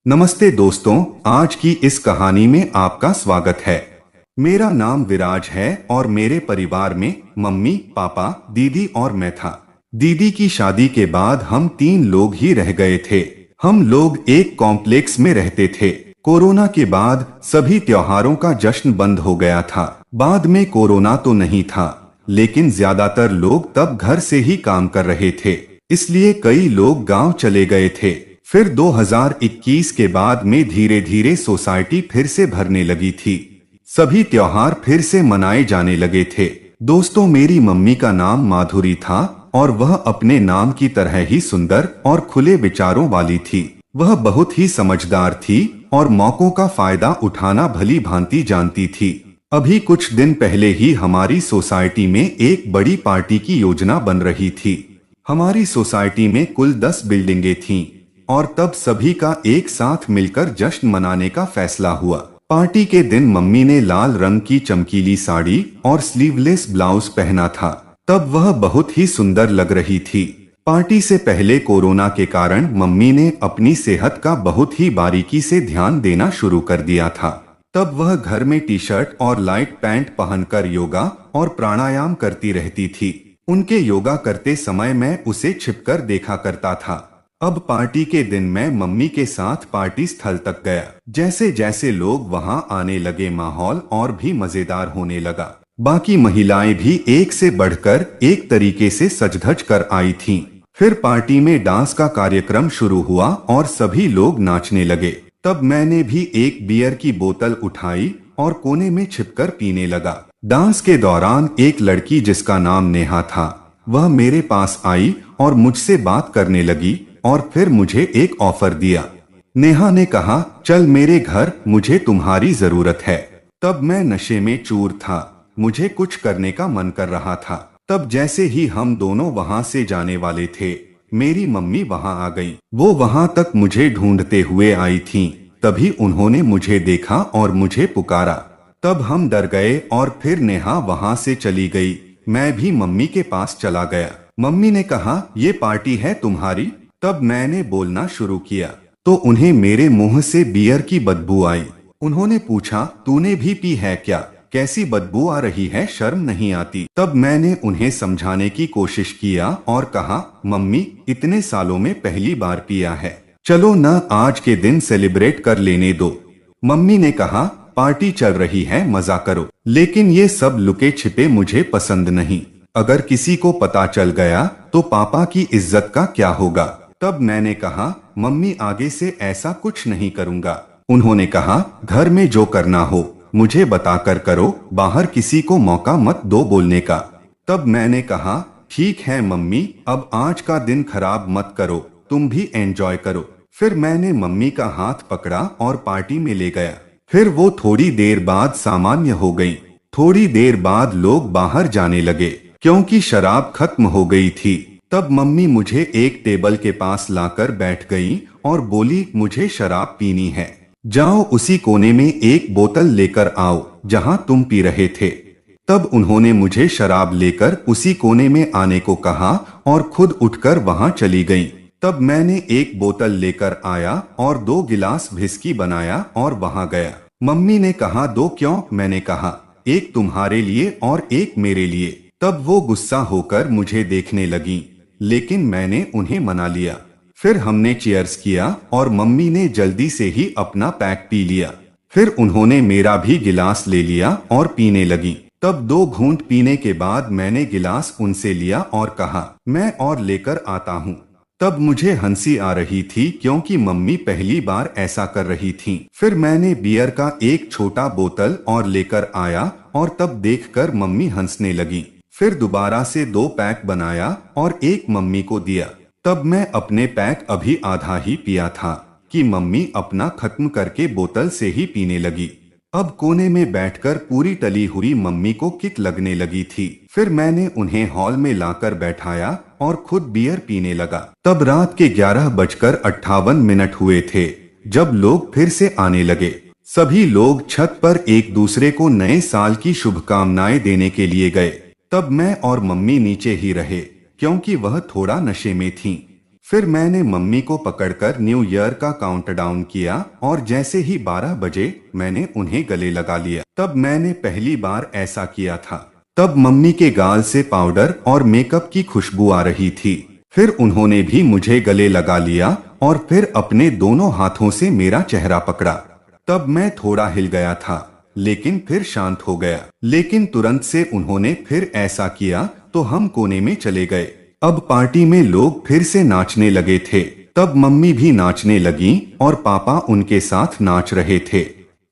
नमस्ते दोस्तों, आज की इस कहानी में आपका स्वागत है। मेरा नाम विराज है और मेरे परिवार में मम्मी, पापा, दीदी और मैं था। दीदी की शादी के बाद हम 3 लोग ही रह गए थे। हम लोग एक कॉम्प्लेक्स में रहते थे। कोरोना के बाद सभी त्योहारों का जश्न बंद हो गया था। बाद में कोरोना तो नहीं था, लेकिन ज्यादातर लोग तब घर से ही काम कर रहे थे, इसलिए कई लोग गांव चले गए थे। फिर 2021 के बाद में धीरे धीरे सोसाइटी फिर से भरने लगी थी। सभी त्योहार फिर से मनाए जाने लगे थे। दोस्तों, मेरी मम्मी का नाम माधुरी था और वह अपने नाम की तरह ही सुंदर और खुले विचारों वाली थी। वह बहुत ही समझदार थी और मौकों का फायदा उठाना भली भांति जानती थी। अभी कुछ दिन पहले ही हमारी सोसाइटी में एक बड़ी पार्टी की योजना बन रही थी। हमारी सोसाइटी में कुल 10 बिल्डिंगें थीं और तब सभी का एक साथ मिलकर जश्न मनाने का फैसला हुआ। पार्टी के दिन मम्मी ने लाल रंग की चमकीली साड़ी और स्लीवलेस ब्लाउज पहना था। तब वह बहुत ही सुंदर लग रही थी। पार्टी से पहले कोरोना के कारण मम्मी ने अपनी सेहत का बहुत ही बारीकी से ध्यान देना शुरू कर दिया था। तब वह घर में टी शर्ट और लाइट पैंट पहनकर योगा और प्राणायाम करती रहती थी। उनके योगा करते समय मैं उसे छिपकर देखा करता था। अब पार्टी के दिन मैं मम्मी के साथ पार्टी स्थल तक गया। जैसे जैसे लोग वहां आने लगे, माहौल और भी मजेदार होने लगा। बाकी महिलाएं भी एक से बढ़कर एक तरीके से सज-धज कर आई थीं। फिर पार्टी में डांस का कार्यक्रम शुरू हुआ और सभी लोग नाचने लगे। तब मैंने भी एक बियर की बोतल उठाई और कोने में छिपकर पीने लगा। डांस के दौरान एक लड़की जिसका नाम नेहा था, वह मेरे पास आई और मुझसे बात करने लगी और फिर मुझे एक ऑफर दिया। नेहा ने कहा, चल मेरे घर, मुझे तुम्हारी जरूरत है। तब मैं नशे में चूर था, मुझे कुछ करने का मन कर रहा था। तब जैसे ही हम दोनों वहां से जाने वाले थे, मेरी मम्मी वहां आ गई। वो वहां तक मुझे ढूंढते हुए आई थीं। तभी उन्होंने मुझे देखा और मुझे पुकारा। तब हम डर गए और फिर नेहा वहां से चली गई। मैं भी मम्मी के पास चला गया। मम्मी ने कहा, ये पार्टी है तुम्हारी? तब मैंने बोलना शुरू किया तो उन्हें मेरे मुंह से बियर की बदबू आई। उन्होंने पूछा, तूने भी पी है क्या? कैसी बदबू आ रही है, शर्म नहीं आती? तब मैंने उन्हें समझाने की कोशिश किया और कहा, मम्मी, इतने सालों में पहली बार पिया है, चलो न आज के दिन सेलिब्रेट कर लेने दो। मम्मी ने कहा, पार्टी चल रही है, मजा करो। लेकिन ये सब लुके छिपे मुझे पसंद नहीं। अगर किसी को पता चल गया तो पापा की इज्जत का क्या होगा? तब मैंने कहा, मम्मी, आगे से ऐसा कुछ नहीं करूंगा। उन्होंने कहा, घर में जो करना हो मुझे बताकर करो, बाहर किसी को मौका मत दो बोलने का। तब मैंने कहा, ठीक है मम्मी, अब आज का दिन खराब मत करो, तुम भी एंजॉय करो। फिर मैंने मम्मी का हाथ पकड़ा और पार्टी में ले गया। फिर वो थोड़ी देर बाद सामान्य हो गई। थोड़ी देर बाद लोग बाहर जाने लगे क्योंकि शराब खत्म हो गई थी। तब मम्मी मुझे एक टेबल के पास लाकर बैठ गई और बोली, मुझे शराब पीनी है, जाओ उसी कोने में एक बोतल लेकर आओ जहां तुम पी रहे थे। तब उन्होंने मुझे शराब लेकर उसी कोने में आने को कहा और खुद उठकर वहां चली गईं। तब मैंने एक बोतल लेकर आया और 2 गिलास व्हिस्की बनाया और वहां गया। मम्मी ने कहा, 2 क्यों? मैंने कहा, एक तुम्हारे लिए और एक मेरे लिए। तब वो गुस्सा होकर मुझे देखने लगी, लेकिन मैंने उन्हें मना लिया। फिर हमने चीयर्स किया और मम्मी ने जल्दी से ही अपना पैक पी लिया। फिर उन्होंने मेरा भी गिलास ले लिया और पीने लगी। तब 2 घूंट पीने के बाद मैंने गिलास उनसे लिया और कहा, मैं और लेकर आता हूँ। तब मुझे हंसी आ रही थी क्योंकि मम्मी पहली बार ऐसा कर रही थीं। फिर मैंने बियर का एक छोटा बोतल और लेकर आया और तब देखकर मम्मी हंसने लगी। फिर दोबारा से 2 पैक बनाया और एक मम्मी को दिया। तब मैं अपने पैक अभी आधा ही पिया था कि मम्मी अपना खत्म करके बोतल से ही पीने लगी। अब कोने में बैठकर पूरी टली हुई मम्मी को किक लगने लगी थी। फिर मैंने उन्हें हॉल में लाकर बैठाया और खुद बियर पीने लगा। तब रात के 11:58 हुए थे जब लोग फिर से आने लगे। सभी लोग छत पर एक दूसरे को नए साल की शुभकामनाएं देने के लिए गए। तब मैं और मम्मी नीचे ही रहे क्योंकि वह थोड़ा नशे में थीं। फिर मैंने मम्मी को पकड़कर न्यू ईयर का काउंटडाउन किया और जैसे ही 12 बजे मैंने उन्हें गले लगा लिया। तब मैंने पहली बार ऐसा किया था। तब मम्मी के गाल से पाउडर और मेकअप की खुशबू आ रही थी। फिर उन्होंने भी मुझे गले लगा लिया और फिर अपने दोनों हाथों से मेरा चेहरा पकड़ा। तब मैं थोड़ा हिल गया था, लेकिन फिर शांत हो गया। लेकिन तुरंत से उन्होंने फिर ऐसा किया तो हम कोने में चले गए। अब पार्टी में लोग फिर से नाचने लगे थे। तब मम्मी भी नाचने लगी और पापा उनके साथ नाच रहे थे।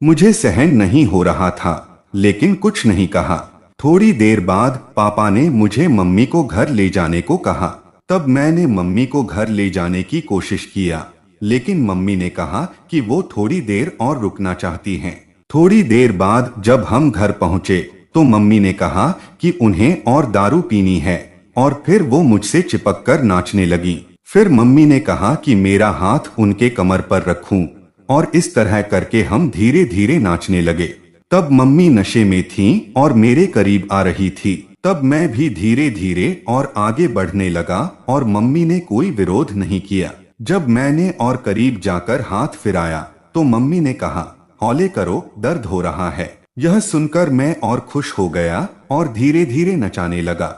मुझे सहन नहीं हो रहा था, लेकिन कुछ नहीं कहा। थोड़ी देर बाद पापा ने मुझे मम्मी को घर ले जाने को कहा। तब मैंने मम्मी को घर ले जाने की कोशिश किया, लेकिन मम्मी ने कहा कि वो थोड़ी देर और रुकना चाहती हैं। थोड़ी देर बाद जब हम घर पहुंचे तो मम्मी ने कहा कि उन्हें और दारू पीनी है और फिर वो मुझसे चिपक कर नाचने लगी। फिर मम्मी ने कहा कि मेरा हाथ उनके कमर पर रखूं और इस तरह करके हम धीरे धीरे नाचने लगे। तब मम्मी नशे में थीं और मेरे करीब आ रही थी। तब मैं भी धीरे धीरे और आगे बढ़ने लगा और मम्मी ने कोई विरोध नहीं किया। जब मैंने और करीब जाकर हाथ फिराया तो मम्मी ने कहा, हौले करो, दर्द हो रहा है। यह सुनकर मैं और खुश हो गया और धीरे धीरे नचाने लगा।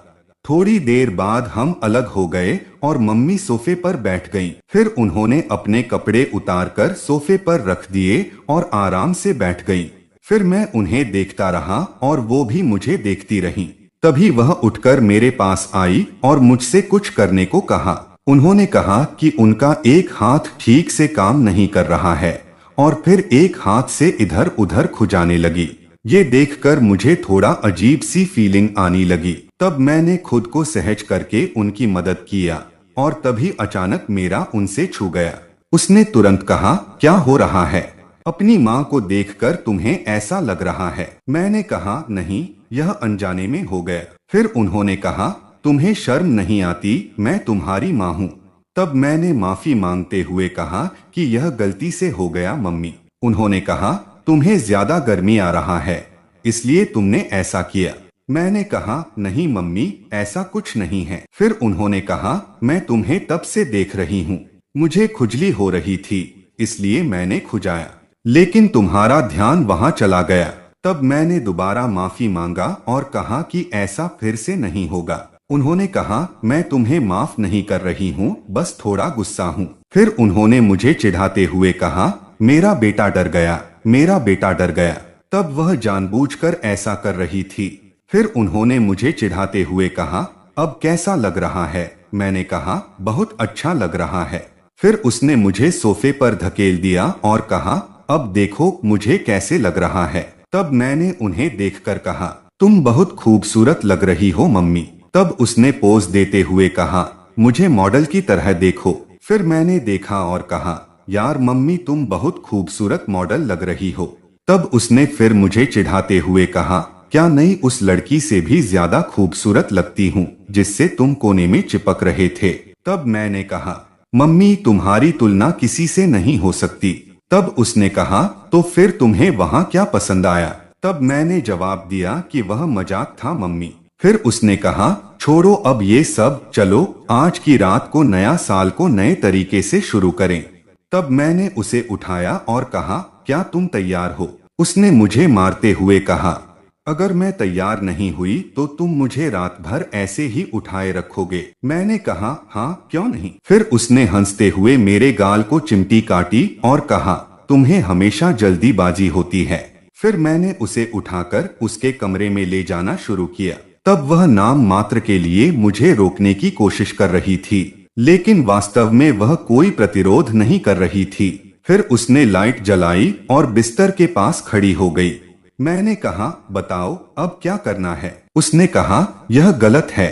थोड़ी देर बाद हम अलग हो गए और मम्मी सोफे पर बैठ गईं। फिर उन्होंने अपने कपड़े उतारकर सोफे पर रख दिए और आराम से बैठ गईं। फिर मैं उन्हें देखता रहा और वो भी मुझे देखती रहीं। तभी वह उठकर मेरे पास आई और मुझसे कुछ करने को कहा। उन्होंने कहा कि उनका एक हाथ ठीक से काम नहीं कर रहा है और फिर एक हाथ से इधर उधर खुजाने लगी। ये देखकर मुझे थोड़ा अजीब सी फीलिंग आने लगी। तब मैंने खुद को सहज करके उनकी मदद किया और तभी अचानक मेरा उनसे छू गया। उसने तुरंत कहा, क्या हो रहा है? अपनी माँ को देखकर तुम्हें ऐसा लग रहा है। मैंने कहा, नहीं, यह अनजाने में हो गया। फिर उन्होंने कहा, तुम्हें शर्म नहीं आती? मैं तुम्हारी माँ हूँ। तब मैंने माफी मांगते हुए कहा कि यह गलती से हो गया मम्मी। उन्होंने कहा, तुम्हें ज्यादा गर्मी आ रहा है इसलिए तुमने ऐसा किया। मैंने कहा, नहीं मम्मी, ऐसा कुछ नहीं है। फिर उन्होंने कहा, मैं तुम्हें तब से देख रही हूँ, मुझे खुजली हो रही थी इसलिए मैंने खुजाया, लेकिन तुम्हारा ध्यान वहाँ चला गया। तब मैंने दोबारा माफी मांगा और कहा कि ऐसा फिर से नहीं होगा। उन्होंने कहा, मैं तुम्हें माफ नहीं कर रही हूँ, बस थोड़ा गुस्सा हूँ। फिर उन्होंने मुझे चिढ़ाते हुए कहा, मेरा बेटा डर गया, मेरा बेटा डर गया। तब वह जानबूझकर ऐसा कर रही थी। फिर उन्होंने मुझे चिढ़ाते हुए कहा, अब कैसा लग रहा है? मैंने कहा, बहुत अच्छा लग रहा है। फिर उसने मुझे सोफे पर धकेल दिया और कहा, अब देखो मुझे कैसे लग रहा है। तब मैंने उन्हें देखकर कहा, तुम बहुत खूबसूरत लग रही हो मम्मी। तब उसने पोज देते हुए कहा, मुझे मॉडल की तरह देखो। फिर मैंने देखा और कहा, यार मम्मी, तुम बहुत खूबसूरत मॉडल लग रही हो। तब उसने फिर मुझे चिढ़ाते हुए कहा, क्या नहीं उस लड़की से भी ज्यादा खूबसूरत लगती हूँ जिससे तुम कोने में चिपक रहे थे। तब मैंने कहा, मम्मी, तुम्हारी तुलना किसी से नहीं हो सकती। तब उसने कहा, तो फिर तुम्हें वहाँ क्या पसंद आया? तब मैंने जवाब दिया कि वह मजाक था मम्मी। फिर उसने कहा, छोड़ो अब ये सब, चलो आज की रात को, नया साल को नए तरीके से शुरू करें। तब मैंने उसे उठाया और कहा, क्या तुम तैयार हो? उसने मुझे मारते हुए कहा, अगर मैं तैयार नहीं हुई तो तुम मुझे रात भर ऐसे ही उठाए रखोगे। मैंने कहा, हाँ, क्यों नहीं। फिर उसने हंसते हुए मेरे गाल को चिमटी काटी और कहा, तुम्हें हमेशा जल्दीबाजी होती है। फिर मैंने उसे उठाकर उसके कमरे में ले जाना शुरू किया। तब वह नाम मात्र के लिए मुझे रोकने की कोशिश कर रही थी, लेकिन वास्तव में वह कोई प्रतिरोध नहीं कर रही थी। फिर उसने लाइट जलाई और बिस्तर के पास खड़ी हो गई। मैंने कहा, बताओ अब क्या करना है? उसने कहा, यह गलत है।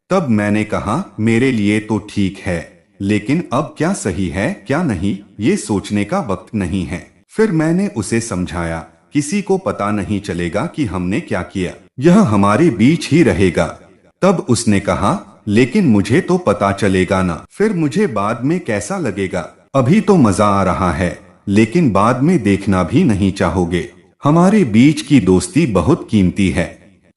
तब मैंने कहा, मेरे लिए तो ठीक है, लेकिन अब क्या सही है क्या नहीं ये सोचने का वक्त नहीं है। फिर मैंने उसे समझाया, किसी को पता नहीं चलेगा कि हमने क्या किया, यह हमारे बीच ही रहेगा। तब उसने कहा, लेकिन मुझे तो पता चलेगा ना, फिर मुझे बाद में कैसा लगेगा? अभी तो मजा आ रहा है, लेकिन बाद में देखना भी नहीं चाहोगे। हमारे बीच की दोस्ती बहुत कीमती है।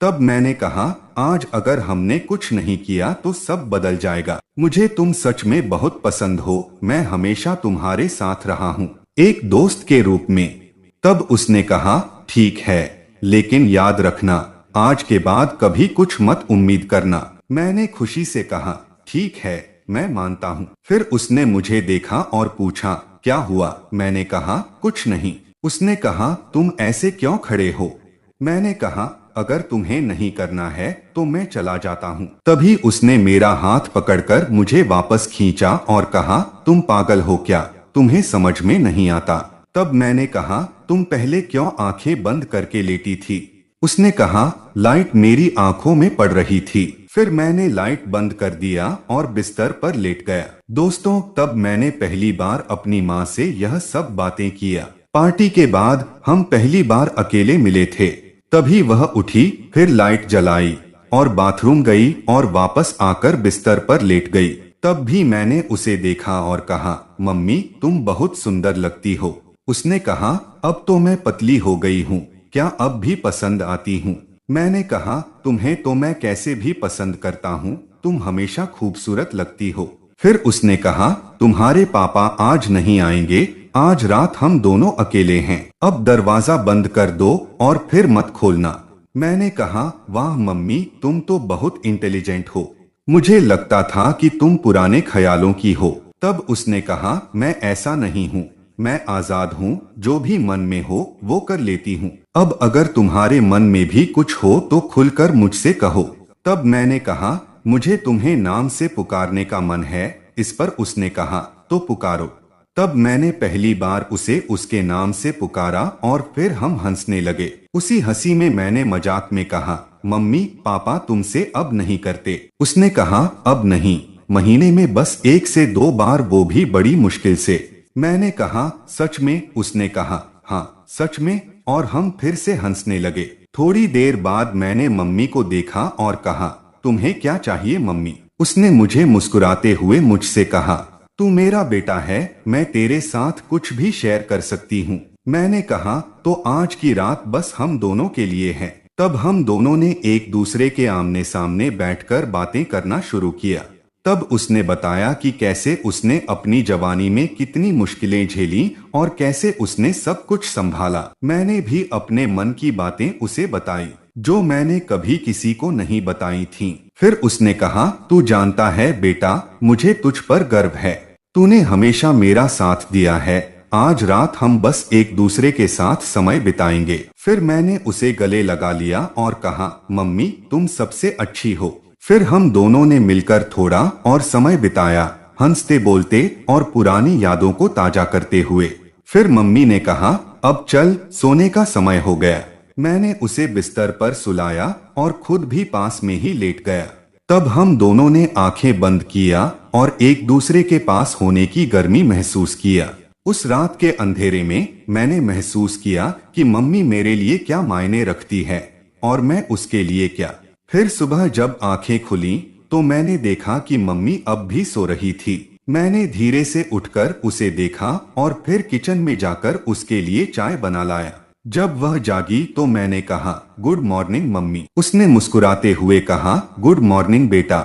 तब मैंने कहा, आज अगर हमने कुछ नहीं किया तो सब बदल जाएगा। मुझे तुम सच में बहुत पसंद हो, मैं हमेशा तुम्हारे साथ रहा हूँ, एक दोस्त के रूप में। तब उसने कहा, ठीक है, लेकिन याद रखना, आज के बाद कभी कुछ मत उम्मीद करना। मैंने खुशी से कहा, ठीक है, मैं मानता हूँ। फिर उसने मुझे देखा और पूछा, क्या हुआ? मैंने कहा, कुछ नहीं। उसने कहा, तुम ऐसे क्यों खड़े हो? मैंने कहा, अगर तुम्हें नहीं करना है तो मैं चला जाता हूँ। तभी उसने मेरा हाथ पकड़कर मुझे वापस खींचा और कहा, तुम पागल हो क्या? तुम्हें समझ में नहीं आता। तब मैंने कहा, तुम पहले क्यों आंखें बंद करके लेटी थी? उसने कहा, लाइट मेरी आंखों में पड़ रही थी। फिर मैंने लाइट बंद कर दिया और बिस्तर पर लेट गया। दोस्तों, तब मैंने पहली बार अपनी माँ से यह सब बातें किया। पार्टी के बाद हम पहली बार अकेले मिले थे। तभी वह उठी, फिर लाइट जलाई और बाथरूम गई और वापस आकर बिस्तर पर लेट गई। तब भी मैंने उसे देखा और कहा, मम्मी तुम बहुत सुंदर लगती हो। उसने कहा, अब तो मैं पतली हो गई हूँ, क्या अब भी पसंद आती हूँ? मैंने कहा, तुम्हें तो मैं कैसे भी पसंद करता हूँ, तुम हमेशा खूबसूरत लगती हो। फिर उसने कहा, तुम्हारे पापा आज नहीं आएंगे, आज रात हम दोनों अकेले हैं, अब दरवाजा बंद कर दो और फिर मत खोलना। मैंने कहा, वाह मम्मी, तुम तो बहुत इंटेलिजेंट हो, मुझे लगता था कि तुम पुराने ख्यालों की हो। तब उसने कहा, मैं ऐसा नहीं हूँ, मैं आजाद हूँ, जो भी मन में हो वो कर लेती हूँ। अब अगर तुम्हारे मन में भी कुछ हो तो खुलकर मुझसे कहो। तब मैंने कहा, मुझे तुम्हें नाम से पुकारने का मन है। इस पर उसने कहा, तो पुकारो। तब मैंने पहली बार उसे उसके नाम से पुकारा और फिर हम हंसने लगे। उसी हंसी में मैंने मजाक में कहा, मम्मी पापा तुमसे अब नहीं करते। उसने कहा, अब नहीं, महीने में बस 1 से 2 बार, वो भी बड़ी मुश्किल से। मैंने कहा, सच में? उसने कहा, हाँ सच में, और हम फिर से हंसने लगे। थोड़ी देर बाद मैंने मम्मी को देखा और कहा, तुम्हें क्या चाहिए मम्मी? उसने मुझे मुस्कुराते हुए मुझसे कहा, तू मेरा बेटा है, मैं तेरे साथ कुछ भी शेयर कर सकती हूँ। मैंने कहा, तो आज की रात बस हम दोनों के लिए है। तब हम दोनों ने एक दूसरे के आमने सामने बैठकर बातें करना शुरू किया। तब उसने बताया कि कैसे उसने अपनी जवानी में कितनी मुश्किलें झेली और कैसे उसने सब कुछ संभाला। मैंने भी अपने मन की बातें उसे बताई, जो मैंने कभी किसी को नहीं बताई थीं। फिर उसने कहा, तू जानता है बेटा, मुझे तुझ पर गर्व है, तूने हमेशा मेरा साथ दिया है। आज रात हम बस एक दूसरे के साथ समय बिताएंगे। फिर मैंने उसे गले लगा लिया और कहा, मम्मी तुम सबसे अच्छी हो। फिर हम दोनों ने मिलकर थोड़ा और समय बिताया, हंसते बोलते और पुरानी यादों को ताजा करते हुए। फिर मम्मी ने कहा, अब चल, सोने का समय हो गया। मैंने उसे बिस्तर पर सुलाया और खुद भी पास में ही लेट गया। तब हम दोनों ने आंखें बंद किया और एक दूसरे के पास होने की गर्मी महसूस किया। उस रात के अंधेरे में मैंने महसूस किया कि मम्मी मेरे लिए क्या मायने रखती है और मैं उसके लिए क्या। फिर सुबह जब आंखें खुली तो मैंने देखा कि मम्मी अब भी सो रही थी। मैंने धीरे से उठकर उसे देखा और फिर किचन में जाकर उसके लिए चाय बना लाया। जब वह जागी तो मैंने कहा, गुड मॉर्निंग मम्मी। उसने मुस्कुराते हुए कहा, गुड मॉर्निंग बेटा।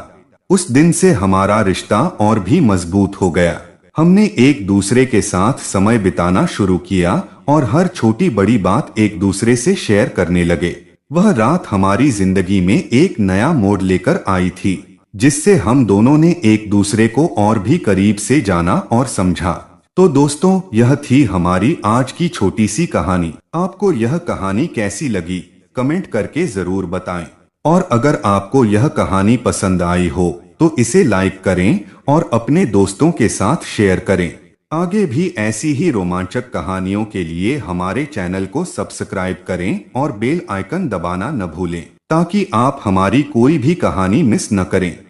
उस दिन से हमारा रिश्ता और भी मजबूत हो गया। हमने एक दूसरे के साथ समय बिताना शुरू किया और हर छोटी बड़ी बात एक दूसरे से शेयर करने लगे। वह रात हमारी जिंदगी में एक नया मोड़ लेकर आई थी, जिससे हम दोनों ने एक दूसरे को और भी करीब से जाना और समझा। तो दोस्तों, यह थी हमारी आज की छोटी सी कहानी। आपको यह कहानी कैसी लगी, कमेंट करके जरूर बताएं। और अगर आपको यह कहानी पसंद आई हो तो इसे लाइक करें और अपने दोस्तों के साथ शेयर करें। आगे भी ऐसी ही रोमांचक कहानियों के लिए हमारे चैनल को सब्सक्राइब करें और बेल आइकन दबाना न भूलें, ताकि आप हमारी कोई भी कहानी मिस न करें।